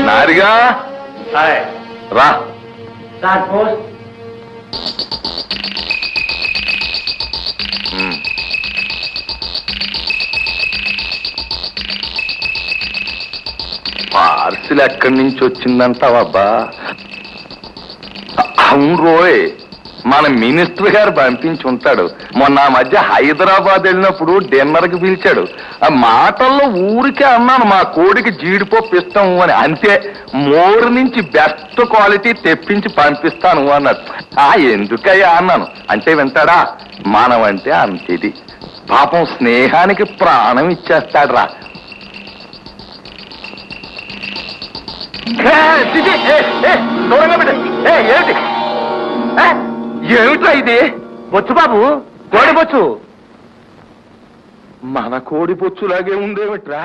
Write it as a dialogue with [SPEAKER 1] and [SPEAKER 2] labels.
[SPEAKER 1] నారిగా రా. పార్సిల్ ఎక్కడి నుంచి వచ్చిందంటావబ్బా? అవును రోయ్, మన మినిస్టర్ గారు పంపించి ఉంటాడు. మొన్న ఆ మధ్య హైదరాబాద్ వెళ్ళినప్పుడు డిన్నర్కి పిలిచాడు. ఆ మాటల్లో ఊరికే అన్నాను మా కోడికి జీడిపప్పు ఇస్తాము అని, అంతే. మోరు నుంచి బెస్ట్ క్వాలిటీ తెప్పించి పంపిస్తాను అన్నాడు. ఎందుకయ్యా అన్నాను. అంటే వింటాడా? మనం అంటే అంతేది. పాపం స్నేహానికి ప్రాణం ఇచ్చేస్తాడు రా. ఏమిటి ఏమిట్రా ఇది? బొచ్చు బాబు, కోడి బొచ్చు. మన కోడి బొచ్చులాగే ఉందేమిట్రా?